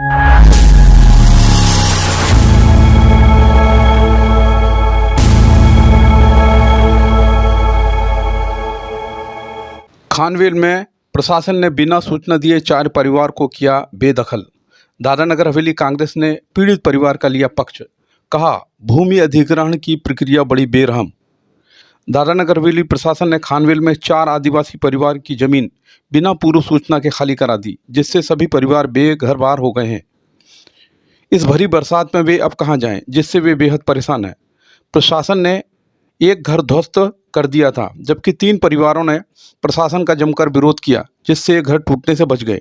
खानवेल में प्रशासन ने बिना सूचना दिए 4 परिवार को किया बेदखल। दादरानगर हवेली कांग्रेस ने पीड़ित परिवार का लिया पक्ष। कहा, भूमि अधिग्रहण की प्रक्रिया बड़ी बेरहम। दादरानगर हवेली प्रशासन ने खानवेल में 4 आदिवासी परिवार की जमीन बिना पूर्व सूचना के खाली करा दी, जिससे सभी परिवार बेघर बार हो गए हैं। इस भरी बरसात में वे अब कहां जाएं, जिससे वे बेहद परेशान हैं। प्रशासन ने एक घर ध्वस्त कर दिया था, जबकि 3 परिवारों ने प्रशासन का जमकर विरोध किया, जिससे एक घर टूटने से बच गए।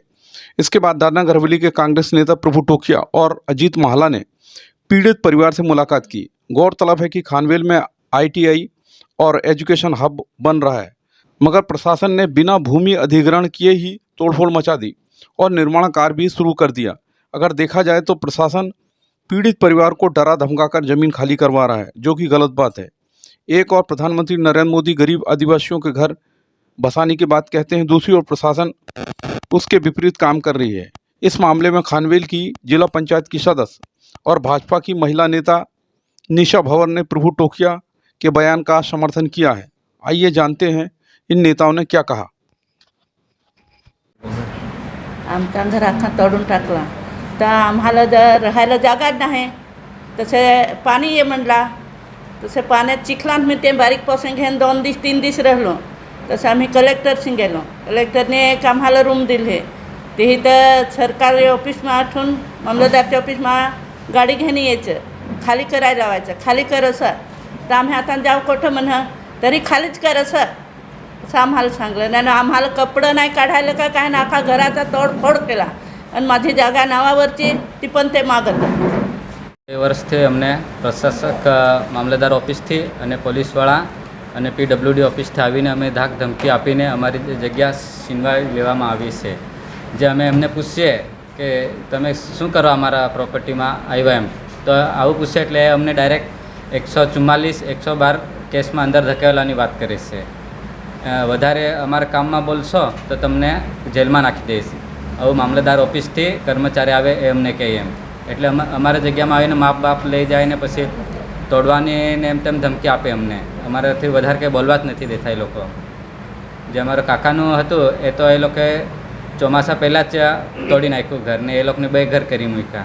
इसके बाद दादरानगर हवेली के कांग्रेस नेता प्रभु टोकिया और अजीत माहला ने पीड़ित परिवार से मुलाकात की। गौरतलब है कि खानवेल में ITI और एजुकेशन हब बन रहा है, मगर प्रशासन ने बिना भूमि अधिग्रहण किए ही तोड़फोड़ मचा दी और निर्माण कार्य भी शुरू कर दिया। अगर देखा जाए तो प्रशासन पीड़ित परिवार को डरा धमकाकर जमीन खाली करवा रहा है, जो कि गलत बात है। एक और प्रधानमंत्री नरेंद्र मोदी गरीब आदिवासियों के घर बसाने की बात कहते हैं, दूसरी ओर प्रशासन उसके विपरीत काम कर रही है। इस मामले में खानवेल की जिला पंचायत की सदस्य और भाजपा की महिला नेता निशा भंवर ने प्रभु टोकिया के बयान का समर्थन किया है। आइए जानते हैं इन नेताओं ने क्या कहा। आमचा घर अख्खा तोडून टाकला तर आम्हाला जर राहायला जागा नाही, तसे पाणी ये म्हणला, तसे पाण्यात चिखलात मी ते बारीक पासून घेऊन 2 दिवस 3 दिवस राहिलो। तसं आम्ही कलेक्टरशी गेलो, कलेक्टरने एक आम्हाला रूम दिले, ते इथं सरकारी ऑफिसमा आठवून मामलतदारच्या ऑफिसमा गाडी घेऊन यायचं, खाली करायला लावायचं, खाली कर असं। तर आम्ही आता जाऊ कुठं म्हणा, तरी खालीच कर असं आम्हाला सांगलं नाही। आम्हाला कपडं नाही काढायला का काय ना, अख्खा घराचा तोडफोड केला आणि माझी जागा नावावरची ती पण ते मागत। વર્ષથી અમને પ્રશાસક મામલતદાર ઓફિસથી અને પોલીસવાળા અને PWD ઓફિસથી આવીને અમે ધાક ધમકી આપીને અમારી જગ્યા છીનવાઈ લેવામાં આવી છે। જે અમે એમને પૂછીએ કે તમે શું કરો અમારા પ્રોપર્ટીમાં આવ્યા એમ, તો આવું પૂછે એટલે અમને ડાયરેક્ટ 144 112 કેસમાં અંદર ધકેલવાની વાત કરે છે। વધારે અમારા કામમાં બોલશો તો તમને જેલમાં નાખી દઈશ, આવું મામલતદાર ઓફિસથી કર્મચારી આવે એ અમને કહે એમ। એટલે અમારા જગ્યામાં આવીને માપ બાપ લઈ જાય ને પછી તોડવાની ને એમ તેમ ધમકી આપે અમને। અમારાથી વધારે કંઈ બોલવા જ નથી દેતા એ લોકો। જે અમારા કાકાનું હતું એ તો એ લોકોએ ચોમાસા પહેલાં જ તોડી નાખ્યું ઘર, ને એ લોકોને 2 ઘર કરી મૂક્યા,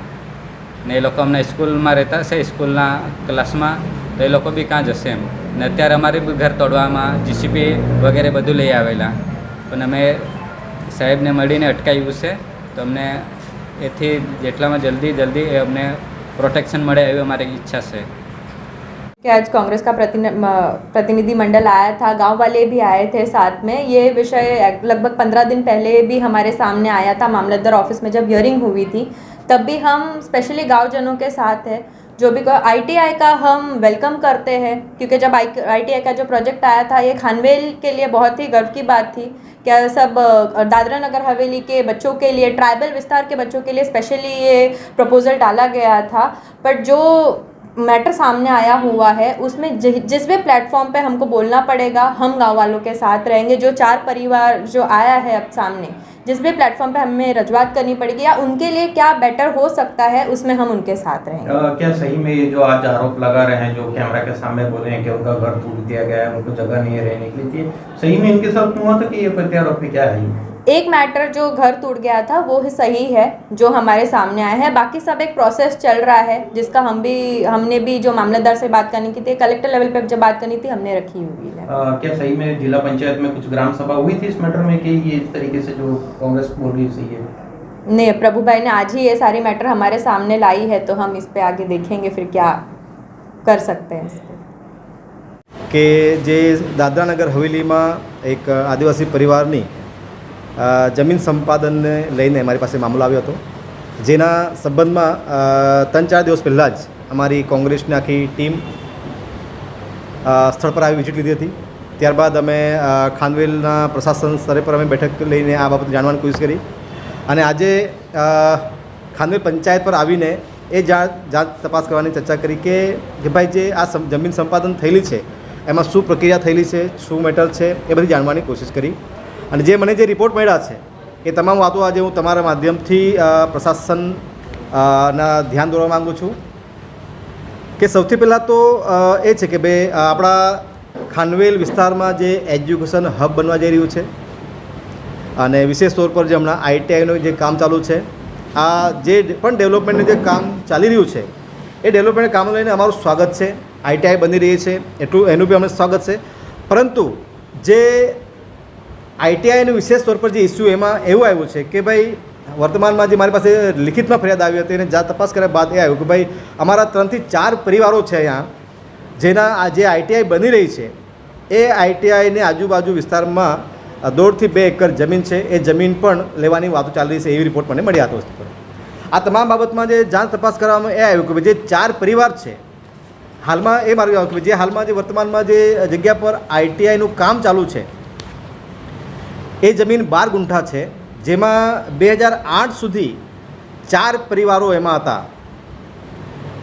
ને એ લોકો અમને સ્કૂલમાં રહેતા છે, સ્કૂલના ક્લાસમાં, તો એ લોકો બી કાં જશે એમ। ને અત્યારે અમારે બી ઘર તોડવામાં JCB વગેરે બધું લઈ આવેલા, પણ અમે સાહેબને મળીને અટકાવ્યું છે। તો અમને એથી જેટલામાં જલ્દી અમને પ્રોટેક્શન મળે એવી અમારી ઈચ્છા છે। कि आज कांग्रेस का प्रतिनिधि मंडल आया था, गांव वाले भी आए थे साथ में। ये विषय लगभग 15 दिन पहले भी हमारे सामने आया था मामलतदार ऑफिस में, जब हियरिंग हुई थी तब भी हम स्पेशली गांवजनों के साथ है। जो भी ITI का हम वेलकम करते हैं, क्योंकि जब ITI का जो प्रोजेक्ट आया था ये खानवेल के लिए बहुत ही गर्व की बात थी। क्या सब दादरानगर हवेली के बच्चों के लिए, ट्राइबल विस्तार के बच्चों के लिए स्पेशली ये प्रपोज़ल डाला गया था। बट जो मैटर सामने आया हुआ है उसमें जिस भी प्लेटफॉर्म पे हमको बोलना पड़ेगा, हम गांव वालों के साथ रहेंगे। जो 4 परिवार जो आया है अब सामने, जिस भी प्लेटफॉर्म पे हमें रजूआत करनी पड़ेगी या उनके लिए क्या बेटर हो सकता है, उसमें हम उनके साथ रहेंगे। क्या सही में ये जो आज आरोप लगा रहे हैं, जो कैमरा के सामने बोले हैं कि उनका घर तोड़ दिया गया है, उनको जगह नहीं है रहने के लिए, सही में इनके साथ हुआ था कि ये प्रत्यारोप में क्या है? एक मैटर जो घर टूट गया था वो सही है, जो हमारे सामने आया है। बाकी सब एक प्रोसेस चल रहा है, जिसका हमने भी जो मामलतदार से बात करनी की थी, कलेक्टर लेवल पे जब बात करनी थी हमने रखी हुई है। क्या सही में जिला पंचायत में कुछ ग्राम सभा हुई थी इस मैटर में कि ये इस तरीके से जो कांग्रेस बोल रही सही है? नहीं, प्रभु भाई ने आज ही ये सारी मैटर हमारे सामने लाई है, तो हम इस पे आगे देखेंगे फिर क्या कर सकते हैं। કે જે દાદરાનગર હવેલીમાં એક આદિવાસી પરિવારની જમીન સંપાદનને લઈને અમારી પાસે મામલો આવ્યો હતો, જેના સંબંધમાં 3-4 દિવસ પહેલાં જ અમારી કોંગ્રેસની આખી ટીમ સ્થળ પર આવી વિઝિટ લીધી હતી। ત્યારબાદ અમે ખાનવેલના પ્રશાસન સ્તરે પર અમે બેઠક લઈને આ બાબતે જાણવાની કોશિશ કરી, અને આજે ખાનવેલ પંચાયત પર આવીને એ જાત તપાસ કરવાની ચર્ચા કરી કે ભાઈ જે આ જમીન સંપાદન થયેલી છે એમાં શું પ્રક્રિયા થયેલી છે, શું મેટર છે, એ બધી જાણવાની કોશિશ કરી। અને જે મને જે રિપોર્ટ મળ્યા છે એ તમામ વાતો આજે હું તમારા માધ્યમથી પ્રશાસન ના ધ્યાન દોરવા માગું છું કે સૌથી પહેલાં તો એ છે કે ભાઈ આપણા ખાનવેલ વિસ્તારમાં જે એજ્યુકેશન હબ બનવા જઈ રહ્યું છે અને વિશેષ તौर પર જે હમણાં આઈટીઆઈનું જે કામ ચાલુ છે, આ જે પણ ડેવલપમેન્ટનું જે કામ ચાલી રહ્યું છે એ ડેવલપમેન્ટ કામ લઈને અમારું સ્વાગત છે. આઈટીઆઈ બની રહી છે એટલું એનું બી અમને સ્વાગત છે. પરંતુ જે આઈટીઆઈનું વિશેષ તौर પર જે ઇસ્યુ એમાં એવું આવ્યું છે કે ભાઈ વર્તમાનમાં જે મારી પાસે લિખિતમાં ફરિયાદ આવી હતી અને જાત તપાસ કર્યા બાદ એ આવ્યું કે ભાઈ અમારા 3 થી 4 પરિવારો છે અહીંયા જેના આ જે આઈટીઆઈ બની રહી છે એ આઈટીઆઈને આજુબાજુ વિસ્તારમાં 1.5 થી 2 એકર જમીન છે, એ જમીન પણ લેવાની વાતો ચાલી રહી છે એવી રિપોર્ટ મને મળી હતો. આ તમામ બાબતમાં જે જાંચ તપાસ કરવામાં એ આવ્યું કે જે 4 પરિવાર છે હાલમાં એ મારું આવ્યું કે જે હાલમાં જે વર્તમાનમાં જે જગ્યા પર આઈટીઆઈનું કામ ચાલુ છે એ જમીન 12 ગુંઠા છે, જેમાં 2008 સુધી 4 પરિવારો એમાં હતા.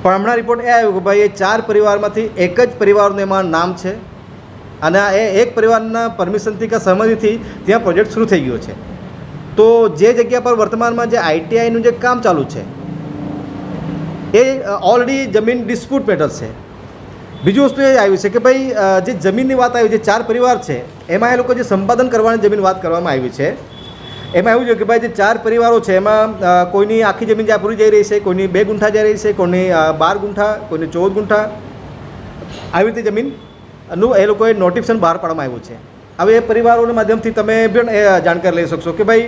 પણ હમણાં રિપોર્ટ એ આવ્યો કે ભાઈ એ 4 પરિવારમાંથી એક જ પરિવારનું એમાં નામ છે અને એ એક પરિવારના પરમિશનથી કે સહમતિથી ત્યાં પ્રોજેક્ટ શરૂ થઈ ગયો છે. તો જે જગ્યા પર વર્તમાનમાં જે આઈટીઆઈનું જે કામ ચાલુ છે એ ઓલરેડી જમીન ડિસ્પ્યુટ મેટર છે. બીજું વસ્તુ એ આવ્યું છે કે ભાઈ જે જમીનની વાત આવી, જે 4 પરિવાર છે એમાં એ લોકો જે સંપાદન કરવાની જમીન વાત કરવામાં આવી છે એમાં એવું છે કે ભાઈ જે 4 પરિવારો છે એમાં કોઈની આખી જમીન જ્યાં પૂરી જઈ રહી છે, કોઈની 2 ગુંઠા જઈ રહી છે, કોઈની 12 ગુંઠા, કોઈની 14 ગુંઠા, આવી રીતે જમીનનું એ લોકોએ નોટિફિકેશન બહાર પાડવામાં આવ્યું છે. હવે એ પરિવારોના માધ્યમથી તમે પણ એ જાણકારી લઈ શકશો કે ભાઈ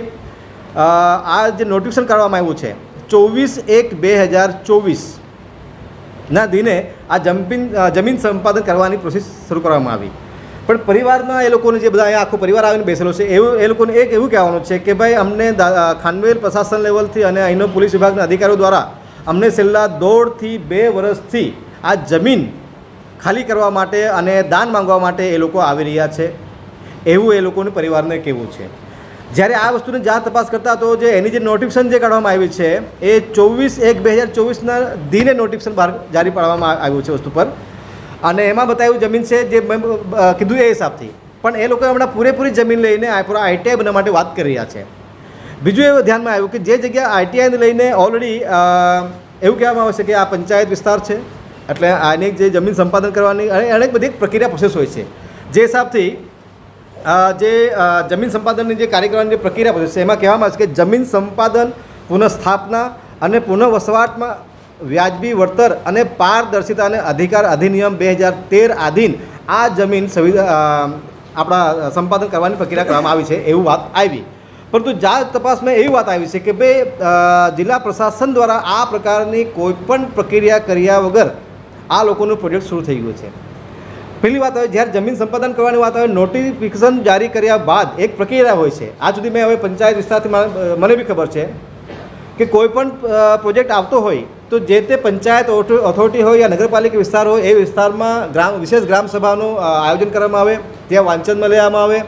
આ જે નોટિફિકેશન કાઢવામાં આવ્યું છે 24/1/2024 ના દિને આ જમીન સંપાદન કરવાની પ્રોસેસ શરૂ કરવામાં આવી. પણ પરિવારના એ લોકોને જે બધા અહીંયા આખો પરિવાર આવીને બેસેલો છે એવું એ લોકોને એવું કહેવાનું છે કે ભાઈ અમને ખાનવેલ પ્રશાસન લેવલથી અને અહીંનો પોલીસ વિભાગના અધિકારીઓ દ્વારા અમને છેલ્લા 1.5 થી 2 વર્ષથી આ જમીન ખાલી કરવા માટે અને દાન માંગવા માટે એ લોકો આવી રહ્યા છે એવું એ લોકોને પરિવારને કહેવું છે. જ્યારે આ વસ્તુની જાત તપાસ કરતા તો જે એની જે નોટિફિકેશન જે કાઢવામાં આવી છે એ 24/1/2024ના દિને નોટિફિકેશન બહાર જારી પાડવામાં આવ્યું છે વસ્તુ પર, અને એમાં બતાવ્યું જમીન છે જે કીધું એ હિસાબથી. પણ એ લોકોએ હમણાં પૂરેપૂરી જમીન લઈને પૂરા આઈટીઆઈ બનાવવા માટે વાત કરી રહ્યા છે. બીજું એવું ધ્યાનમાં આવ્યું કે જે જગ્યા આઈટીઆઈને લઈને ઓલરેડી એવું કહેવામાં આવે છે કે આ પંચાયત વિસ્તાર છે, એટલે આની જે જમીન સંપાદન કરવાની અનેક બધી પ્રક્રિયા પ્રોસેસ હોય છે. જે હિસાબથી જે જમીન સંપાદનની જે કાર્ય કરવાની જે પ્રક્રિયા પ્રોસેસ છે એમાં કહેવામાં આવે છે કે જમીન સંપાદન, પુનઃસ્થાપના અને પુનઃવસવાટમાં વ્યાજબી વળતર અને પારદર્શિતા અને અધિકાર અધિનિયમ 2013 આધીન આ જમીન આપણા સંપાદન કરવાની પ્રક્રિયા કરવામાં આવી છે એવું વાત આવી. પરંતુ જાત તપાસમાં એવી વાત આવી છે કે ભાઈ જિલ્લા પ્રશાસન દ્વારા આ પ્રકારની કોઈપણ પ્રક્રિયા કર્યા વગર આ લોકોનું પ્રોજેક્ટ શરૂ થઈ ગયું છે. પહેલી વાત આવે જ્યારે જમીન સંપાદન કરવાની વાત આવે, નોટિફિકેશન જારી કર્યા બાદ એક પ્રક્રિયા હોય છે. આજ સુધી મેં હવે પંચાયત વિસ્તારથી મને બી ખબર છે કે કોઈ પણ પ્રોજેક્ટ આવતો હોય તો જે તે પંચાયત ઓથોરિટી હોય યા નગરપાલિકા વિસ્તાર હોય એ વિસ્તારમાં વિશેષ ગ્રામ સભાનું આયોજન કરવામાં આવે, ત્યાં વાંચનમાં લેવામાં આવે,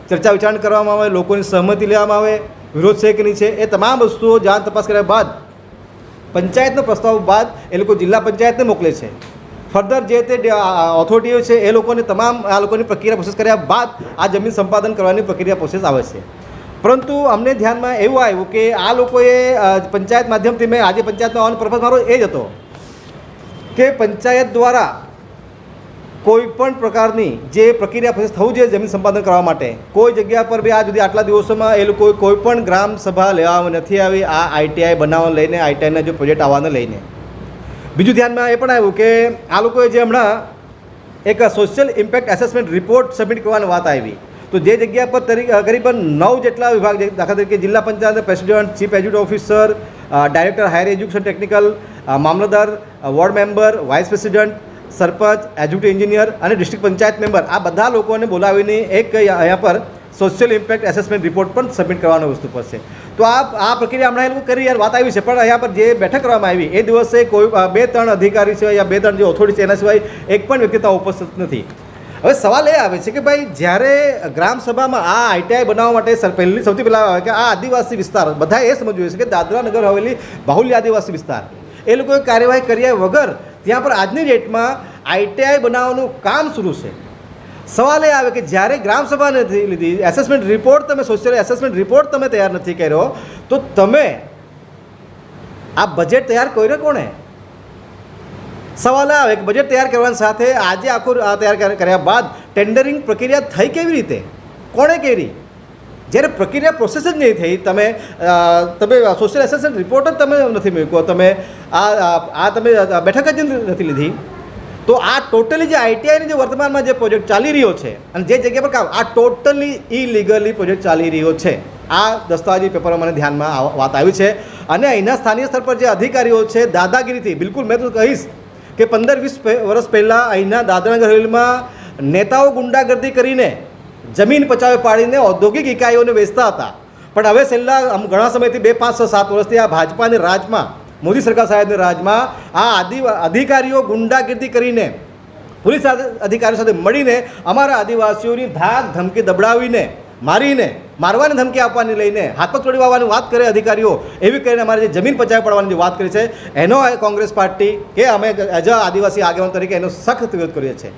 ચર્ચા વિચારણા કરવામાં આવે, લોકોની સહમતિ લેવામાં આવે, વિરોધ છે કે નહીં છે, એ તમામ વસ્તુઓ જાણ તપાસ કર્યા બાદ પંચાયતનો પ્રસ્તાવ બાદ એ લોકો જિલ્લા પંચાયતને મોકલે છે. ફર્ધર જે તે ઓથોરિટીઓ છે એ લોકોને તમામ આ લોકોની પ્રક્રિયા પ્રોસેસ કર્યા બાદ આ જમીન સંપાદન કરવાની પ્રક્રિયા પ્રોસેસ આવે છે. પરંતુ અમને ધ્યાનમાં એવું આવ્યું કે આ લોકોએ પંચાયત માધ્યમથી મેં આજે પંચાયતનો આવવાનો પર્પઝ મારો એ જ હતો કે પંચાયત દ્વારા કોઈ પણ પ્રકારની જે પ્રક્રિયા પ્રોસેસ થવું જોઈએ જમીન સંપાદન કરવા માટે કોઈ જગ્યા પર બી આ સુધી આટલા દિવસોમાં એ લોકો કોઈ પણ ગ્રામ સભા લેવામાં નથી આવી આ આઈટીઆઈ બનાવવા લઈને, આઈટીઆઈના જે પ્રોજેક્ટ આવવાને લઈને. બીજું ધ્યાનમાં એ પણ આવ્યું કે આ લોકોએ જે હમણાં એક social impact assessment report submit કરવાની વાત આવી, તો જે જગ્યા પર કરીબન 9 જેટલા વિભાગ, દાખલા તરીકે જિલ્લા panchayat president, chief educate officer, director higher education technical, મામલતદાર, ward member, vice president, sarpanch, educate engineer અને ડિસ્ટ્રિક્ટ પંચાયત મેમ્બર આ બધા લોકોને બોલાવીને એક અહીંયા પર સોશિયલ ઇમ્પેક્ટ એસેસમેન્ટ રિપોર્ટ પણ સબમિટ કરવાનો વસ્તુ પડશે. તો આ પ્રક્રિયા હમણાં એ લોકો કરી વાત આવી છે, પણ અહીંયા પર જે બેઠક કરવામાં આવી એ દિવસે કોઈ 2-3 અધિકારી છે યા 2-3 જે ઓથોરિટી છે એના સિવાય એક પણ વ્યક્તિતા ઉપસ્થિત નથી. હવે સવાલ એ આવે છે કે ભાઈ જ્યારે ગ્રામસભામાં આ આઈટીઆઈ બનાવવા માટે સૌથી પહેલાં આવે કે આ આદિવાસી વિસ્તાર બધા એ સમજવું છે કે દાદરા નગર હવેલી બાહુલ્ય આદિવાસી વિસ્તાર, એ લોકોએ કાર્યવાહી કર્યા વગર ત્યાં પર આજની ડેટમાં આઈટીઆઈ બનાવવાનું કામ શરૂ છે. સવાલ એ આવે કે જ્યારે ગ્રામસભા નથી લીધી, એસેસમેન્ટ રિપોર્ટ તમે સોશિયલ એસેસમેન્ટ રિપોર્ટ તમે તૈયાર નથી કર્યો, તો તમે આ બજેટ તૈયાર કર્યો કોણે? સવાલ આવે કે બજેટ તૈયાર કરવાની સાથે આજે આખું તૈયાર કર્યા બાદ ટેન્ડરિંગ પ્રક્રિયા થઈ કેવી રીતે? કોણે કરી? જ્યારે પ્રક્રિયા પ્રોસેસ જ નહીં થઈ, તમે સોશિયલ એસેસમેન્ટ રિપોર્ટ જ તમે નથી મૂક્યો, તમે તમે બેઠક જ નથી લીધી, તો આ ટોટલી જે આઈટીઆઈની જે વર્તમાનમાં જે પ્રોજેક્ટ ચાલી રહ્યો છે અને જે જગ્યા પર કામ, આ ટોટલી ઇલીગલી પ્રોજેક્ટ ચાલી રહ્યો છે. આ દસ્તાવેજી પેપરો મને ધ્યાનમાં વાત આવી છે. અને અહીંના સ્થાનિય સ્તર પર જે અધિકારીઓ છે દાદાગીરીથી, બિલકુલ મેં તો કહીશ કે 15-20 વર્ષ પહેલાં અહીંના દાદરાનગર હવેલીમાં નેતાઓ ગુંડાગર્દી કરીને જમીન પચાવે પાડીને ઔદ્યોગિક ઇકાઈઓને વેચતા હતા. પણ હવે છેલ્લા ઘણા સમયથી 2, 5, 6, 7 વર્ષથી આ ભાજપાની રાજમાં, મોદી સરકાર સાહેબની રાજમાં આ અધિકારીઓ ગુંડાગીરી કરીને પોલીસ અધિકારીઓ સાથે મળીને અમારા આદિવાસીઓની ધાક ધમકી દબડાવીને મારવાની ધમકી આપવાની લઈને હાથપગ તોડી વાવવાની વાત કરે અધિકારીઓ, એવી કરીને અમારે જે જમીન પચાવી પાડવાની જે વાત કરી છે એનો કોંગ્રેસ પાર્ટી કે અમે એઝ અ આદિવાસી આગેવાન તરીકે એનો સખત વિરોધ કરીએ છીએ.